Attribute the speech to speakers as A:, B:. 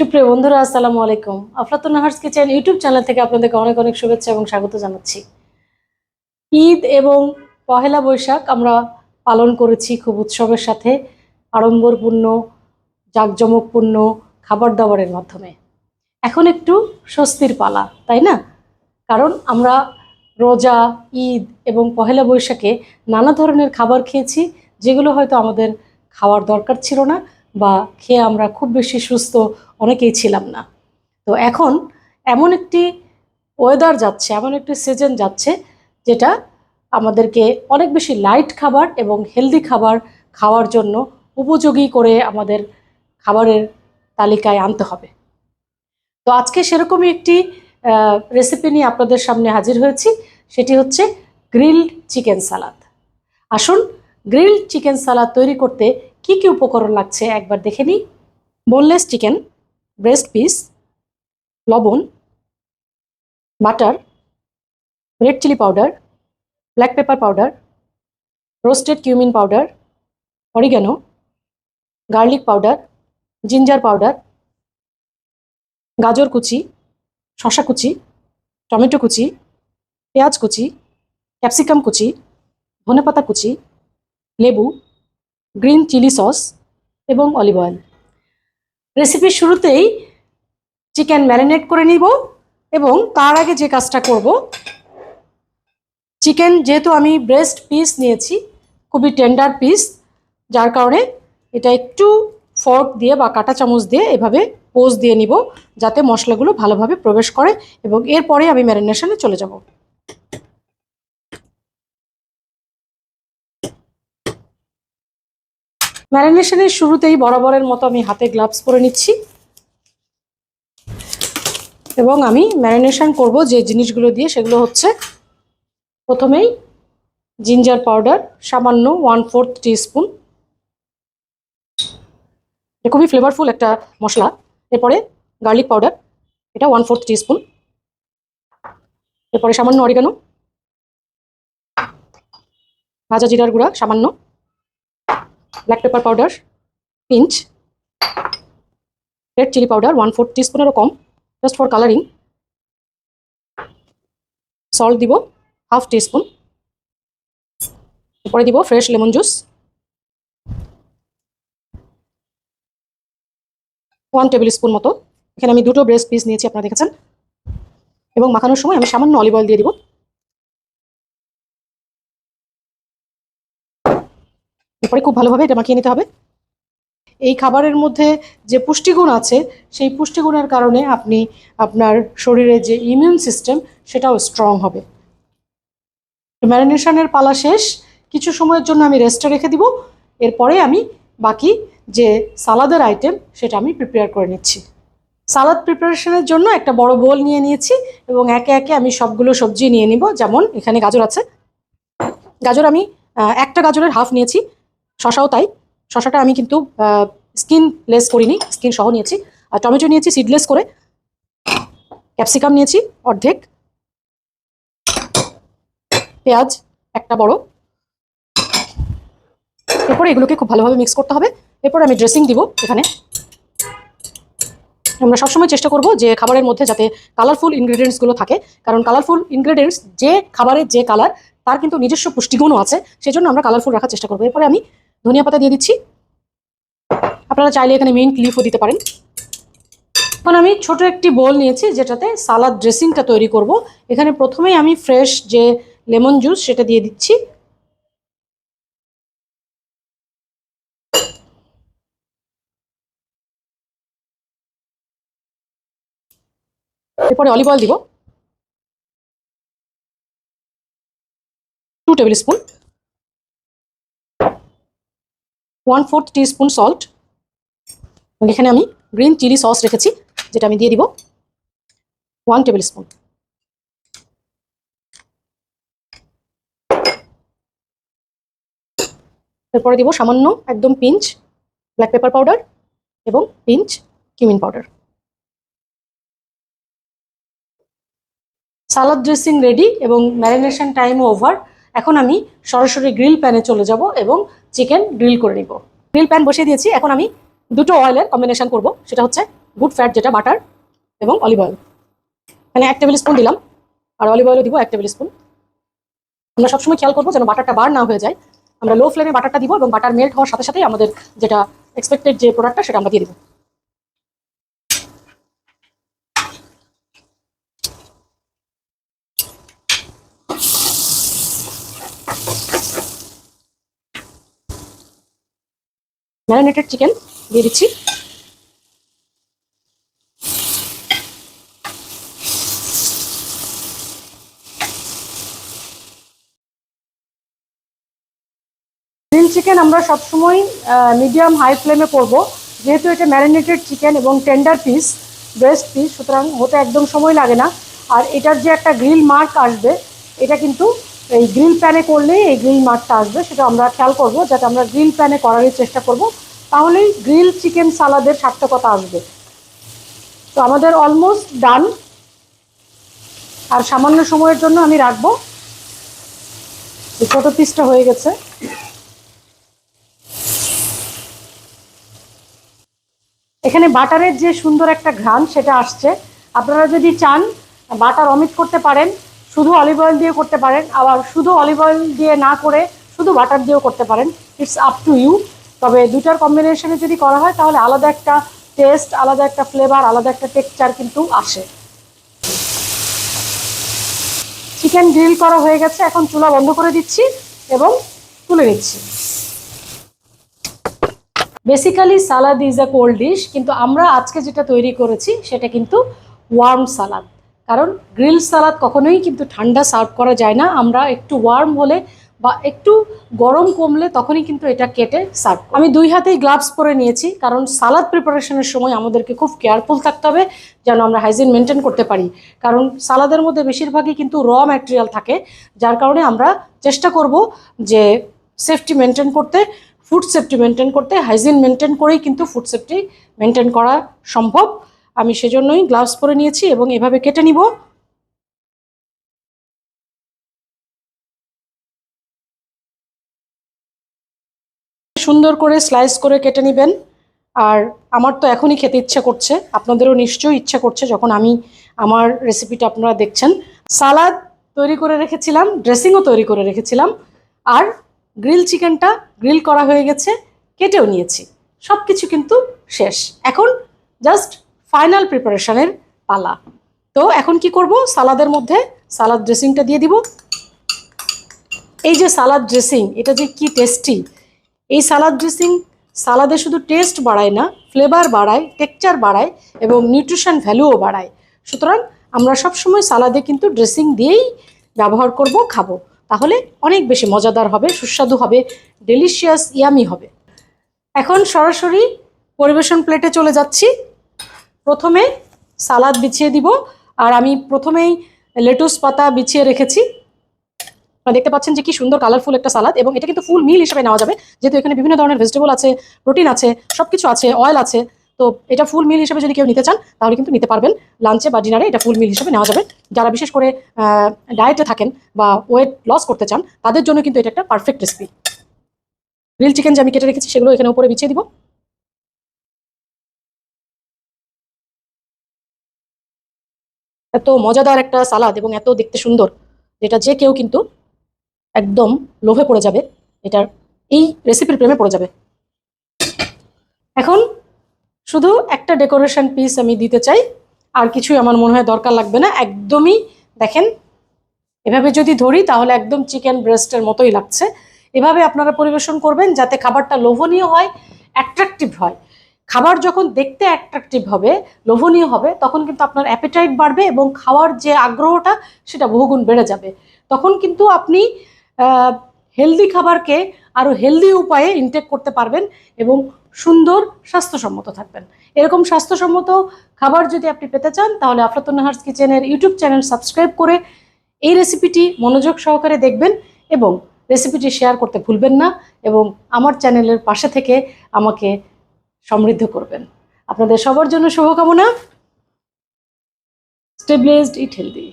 A: সুপ্রিয় বন্ধুরা, আসসালামু আলাইকুম। আফলাতুন নাহার্স কিচেন ইউটিউব চ্যানেল থেকে আপনাদেরকে অনেক অনেক শুভেচ্ছা এবং স্বাগত জানাচ্ছি। ঈদ এবং পহেলা বৈশাখ আমরা পালন করেছি খুব উৎসবের সাথে, আড়ম্বরপূর্ণ, জাঁকজমকপূর্ণ খাবার দাবারের মাধ্যমে। এখন একটু স্বস্তির পালা, তাই না? কারণ আমরা রোজা, ঈদ এবং পহেলা বৈশাখে নানা ধরনের খাবার খেয়েছি, যেগুলো হয়তো আমাদের খাওয়ার দরকার ছিল না, বা খেয়ে আমরা খুব বেশি সুস্থ অনেকেই ছিলাম না। তো এখন এমন একটি ওয়েদার যাচ্ছে, এমন একটি সিজন যাচ্ছে, যেটা আমাদেরকে অনেক বেশি লাইট খাবার এবং হেলদি খাবার খাওয়ার জন্য উপযোগী করে আমাদের খাবারের তালিকায় আনতে হবে। তো আজকে সেরকমই একটি রেসিপি নিয়ে আপনাদের সামনে হাজির হয়েছি। সেটি হচ্ছে গ্রিলড চিকেন সালাদ। আসুন, গ্রিলড চিকেন সালাদ তৈরি করতে কি কি উপকরণ লাগছে একবার দেখে নিই। বোনলেস চিকেন, ব্রেস্ট পিস, লবণ, butter, red chilli powder, black pepper powder, roasted cumin powder, oregano, garlic powder, ginger powder, গাজর কুচি, শসা কুচি, টমেটো কুচি, পেঁয়াজ কুচি, ক্যাপসিকাম কুচি, ধনেপাতা কুচি, লেবু, গ্রিন চিলি সস এবং অলিভ অয়েল। রেসিপির শুরুতেই চিকেন ম্যারিনেট করে নিব, এবং তার আগে যে কাজটা করব, চিকেন যেহেতু আমি ব্রেস্ট পিস নিয়েছি, খুবই টেন্ডার পিস, যার কারণে এটা একটু ফর্ক দিয়ে বা কাঁটা চামচ দিয়ে এভাবে পোজ দিয়ে নিব, যাতে মশলাগুলো ভালোভাবে প্রবেশ করে, এবং এরপরে আমি ম্যারিনেশনে চলে যাব। ম্যারিনেশনের শুরুতেই বরাবরের মতো আমি হাতে গ্লাভস পরে নিচ্ছি, এবং আমি ম্যারিনেশন করব যে জিনিসগুলো দিয়ে, সেগুলো হচ্ছে প্রথমেই জিঞ্জার পাউডার সামান্য 1/4 টিস্পুন, এটা খুবই ফ্লেভারফুল একটা মশলা। এরপরে গার্লিক পাউডার, এটা 1/4 টিস্পুন। এরপরে সামান্য অরিগানো, ভাজা জিরার গুঁড়া সামান্য, black pepper powder pinch, red chilli powder 1/4 টিস্পুনেরও কম, জাস্ট ফর কালারিং। সল্ট দিব 1/2 টিস্পুন। এরপরে দিব fresh lemon juice 1 tablespoon মতো। এখানে আমি দুটো ব্রেস্ট পিস নিয়েছি, আপনারা দেখেছেন। এবং মাখানোর সময় আমি সামান্য অলিভ অয়েল দিয়ে দিব। এরপরে খুব ভালোভাবে এটা মাখিয়ে নিতে হবে। এই খাবারের মধ্যে যে পুষ্টিগুণ আছে, সেই পুষ্টিগুণের কারণে আপনার শরীরের যে ইমিউন সিস্টেম, সেটাও স্ট্রং হবে। ম্যারিনেশনের পালা শেষ, কিছু সময়ের জন্য আমি রেস্টে রেখে দিব। এরপরে আমি বাকি যে সালাদের আইটেম, সেটা আমি প্রিপেয়ার করে নিচ্ছি। সালাদ প্রিপারেশনের জন্য একটা বড় বোল নিয়ে নিয়েছি, এবং একে একে আমি সবগুলো সবজি নিয়ে নিব। যেমন এখানে গাজর আছে, গাজর আমি একটা গাজরের হাফ নিয়েছি, শশাও তাই। শশাটা আমি কিন্তু স্কিন লেস করিনি, স্কিন সহ নিয়েছি। আর টমেটো নিয়েছি সিডলেস করে, ক্যাপসিকাম নিয়েছি অর্ধেক, পেঁয়াজ একটা বড়। এরপরে এগুলোকে খুব ভালোভাবে মিক্স করতে হবে। এরপর আমি ড্রেসিং দিব। এখানে আমরা সবসময় চেষ্টা করব যে খাবারের মধ্যে যাতে কালারফুল ইনগ্রেডিয়েন্টসগুলো থাকে, কারণ কালারফুল ইনগ্রেডিয়েন্টস যে খাবারের যে কালার, তার কিন্তু নিজস্ব পুষ্টিগুণও আছে, সেজন্য আমরা কালারফুল রাখার চেষ্টা করবো। এরপরে আমি ধনিয়া পাতা দিয়ে দিচ্ছি, আপনারা চাইলে এখানে মিন্ট লিফও দিতে পারেন। এখন আমি ছোট একটি বোল নিয়েছি, যেটাতে সালাদ ড্রেসিংটা তৈরি করব। এখানে প্রথমেই আমি ফ্রেশ যে লেমন জুস, সেটা দিয়ে দিচ্ছি। এরপরে অলিভ অয়েল দিব 2 টেবিল স্পুন, 1/4 টিস্পুন সল্ট, এবং এখানে আমি গ্রিন চিলি সস রেখেছি, যেটা আমি দিয়ে দিব 1 টেবিল স্পুন। এরপরে দিব সামান্য একদম পিঞ্চ ব্ল্যাক পেপার পাউডার এবং পিঞ্চ কিউমিন পাউডার। সালাদ ড্রেসিং রেডি এবং ম্যারিনেশন টাইমও ওভার। এখন আমি সরাসরি গ্রিল প্যানে চলে যাব এবং চিকেন গ্রিল করে নিব। গ্রিল প্যান বসিয়ে দিয়েছি। এখন আমি দুটো অয়েলের কম্বিনেশন করব, সেটা হচ্ছে গুড ফ্যাট যেটা বাটার এবং অলিভ অয়েল। এখানে 1 টেবিল স্পুন দিলাম, আর অলিভ অয়েলও দিব 1 টেবিল স্পুন। আমরা সবসময় খেয়াল করবো যেন বাটারটা বার্ন না হয়ে যায়। আমরা লো ফ্লেমে বাটারটা দিব এবং বাটার মেল্ট হওয়ার সাথে সাথেই আমাদের যেটা এক্সপেক্টেড যে প্রোডাক্টটা সেটা আমরা দিয়ে দিব। ম্যারিনেটেড চিকেন দিয়ে দিচ্ছি। গ্রিল চিকেন আমরা সবসময় মিডিয়াম হাই ফ্লেমে করব, যেহেতু এটা ম্যারিনেটেড চিকেন এবং টেন্ডার পিস, ব্রেস্ট পিস, সুতরাং হতে একদম সময় লাগে না। আর এটার যে একটা গ্রিল মার্ক আসবে, এটা কিন্তু এই গ্রিল প্যানে করলেই এই গ্রিল মার্কটা আসবে, সেটা আমরা খেয়াল করব যাতে আমরা গ্রিল প্যানে করারই চেষ্টা করব, তাহলেই গ্রিল চিকেন সালাদের সার্থকতা আসবে। তো আমাদের অলমোস্ট ডান, আর সামান্য সময়ের জন্য আমি রাখবো। ছোট পিসটা হয়ে গেছে। এখানে বাটারের যে সুন্দর একটা ঘ্রাণ সেটা আসছে। আপনারা যদি চান বাটার অমিট করতে পারেন, শুধু অলিভ অয়েল দিয়ে করতে পারেন, আবার শুধু অলিভ অয়েল দিয়ে না করে শুধু বাটার দিয়েও করতে পারেন। It's up to you. তবে দুটার কম্বিনেশনে যদি করা হয় তাহলে আলাদা একটা টেস্ট, আলাদা একটা ফ্লেভার, আলাদা একটা টেক্সচার কিন্তু আসে। চিকেন গ্রিল করা হয়ে গেছে, এখন চুলা বন্ধ করে দিচ্ছি এবং তুলে নিচ্ছি। Basically salad is a cold dish, কিন্তু আমরা আজকে যেটা তৈরি করেছি সেটা কিন্তু ওয়ার্ম সালাদ। কারণ গ্রিল সালাদ কখনোই কিন্তু ঠান্ডা সার্ভ করা যায় না, আমরা একটু ওয়ার্ম হলে বা একটু গরম কমলে তখনই কিন্তু এটা কেটে সার্ভ। আমি 2 হাতেই গ্লাভস পরে নিয়েছি, কারণ সালাদ প্রিপারেশনের সময় আমাদেরকে খুব কেয়ারফুল থাকতে হবে যেন আমরা হাইজিন মেনটেন করতে পারি। কারণ সালাদের মধ্যে বেশিরভাগই কিন্তু র ম্যাটেরিয়াল থাকে, যার কারণে আমরা চেষ্টা করব যে সেফটি মেনটেন করতে, ফুড সেফটি মেনটেন করতে। হাইজিন মেনটেন করেই কিন্তু ফুড সেফটি মেনটেন করা সম্ভব। আমি সেজন্যই গ্লাভস পরে নিয়েছি এবং এভাবে কেটে নিব। সুন্দর করে স্লাইস করে কেটে নেবেন। আর আমার তো এখনই খেতে ইচ্ছা করছে, আপনাদেরও নিশ্চয়ই ইচ্ছা করছে যখন আমি আমার রেসিপিটা আপনারা দেখছেন। সালাদ তৈরি করে রেখেছিলাম, ড্রেসিংও তৈরি করে রেখেছিলাম, আর গ্রিল চিকেনটা গ্রিল করা হয়ে গেছে, কেটেও নিয়েছি। সব কিছু কিন্তু শেষ। এখন জাস্ট ফাইনাল প্রিপারেশনের পালা। তো এখন কি করব, সালাদের মধ্যে সালাদ ড্রেসিংটা দিয়ে দিব। এই যে সালাদ ড্রেসিং, এটা যে কি টেস্টি! এই সালাদ ড্রেসিং সালাদে শুধু টেস্ট বাড়ায় না, ফ্লেভার বাড়ায়, টেক্সচার বাড়ায় এবং নিউট্রিশন ভ্যালুও বাড়ায়। সুতরাং আমরা সবসময় সালাদে কিন্তু ড্রেসিং দিয়েই ব্যবহার করব, খাবো, তাহলে অনেক বেশি মজাদার হবে, সুস্বাদু হবে, ডেলিশিয়াস, ইয়ামি হবে। এখন সরাসরি পরিবেশন প্লেটে চলে যাচ্ছি। প্রথমে সালাদ বিছিয়ে দিব, আর আমি প্রথমেই লেটুস পাতা বিছিয়ে রেখেছি। দেখতে পাচ্ছেন যে কি সুন্দর কালারফুল একটা সালাদ, এবং এটা কিন্তু ফুল মিল হিসেবে নেওয়া যাবে, যেহেতু এখানে বিভিন্ন ধরনের ভেজিটেবল আছে, প্রোটিন আছে, সবকিছু আছে, অয়েল আছে। তো এটা ফুল মিল হিসেবে যদি কেউ নিতে চান তাহলে কিন্তু নিতে পারবেন। লাঞ্চে বা ডিনারে এটা ফুল মিল হিসেবে নেওয়া যাবে। যারা বিশেষ করে ডায়েটে থাকেন বা ওয়েট লস করতে চান তাদের জন্য কিন্তু এটা একটা পারফেক্ট রেসিপি। গ্রিল চিকেন যে আমি কেটে রেখেছি সেগুলো এখানে উপরে বিছিয়ে দিব। এত মজাদার একটা সালাদ এবং এত দেখতে সুন্দর, যেটা যে কেউ কিন্তু একদম লোভে পড়ে যাবে, এটার এই রেসিপির প্রেমে পড়ে যাবে। এখন শুধু একটা ডেকোরেশন পিস আমি দিতে চাই, আর কিছুই আমার মনে হয় দরকার লাগবে না। একদমই দেখেন, এভাবে যদি ধরি তাহলে একদম চিকেন ব্রেস্টের মতোই লাগছে। এভাবে আপনারা পরিবেশন করবেন যাতে খাবারটা লোভনীয় হয়, অ্যাট্রাকটিভ হয়। খাবার যখন দেখতে অ্যাট্রাকটিভ হবে, লোভনীয় হবে, তখন কিন্তু আপনার অ্যাপেটাইট বাড়বে এবং খাওয়ার যে আগ্রহটা সেটা বহুগুণ বেড়ে যাবে। তখন কিন্তু আপনি হেলদি খাবারকে আরও হেলদি উপায়ে ইনটেক করতে পারবেন এবং সুন্দর স্বাস্থ্যসম্মত থাকবেন। এরকম স্বাস্থ্যসম্মত খাবার যদি আপনি পেতে চান তাহলে আফলাতুন নাহারস কিচেনের ইউটিউব চ্যানেল সাবস্ক্রাইব করে এই রেসিপিটি মনোযোগ সহকারে দেখবেন এবং রেসিপিটি শেয়ার করতে ভুলবেন না, এবং আমার চ্যানেলের পাশে থেকে আমাকে সমৃদ্ধ করবেন। আপনাদের সবার জন্য শুভকামনা। স্টে ব্লেসড, ইট হেলদি।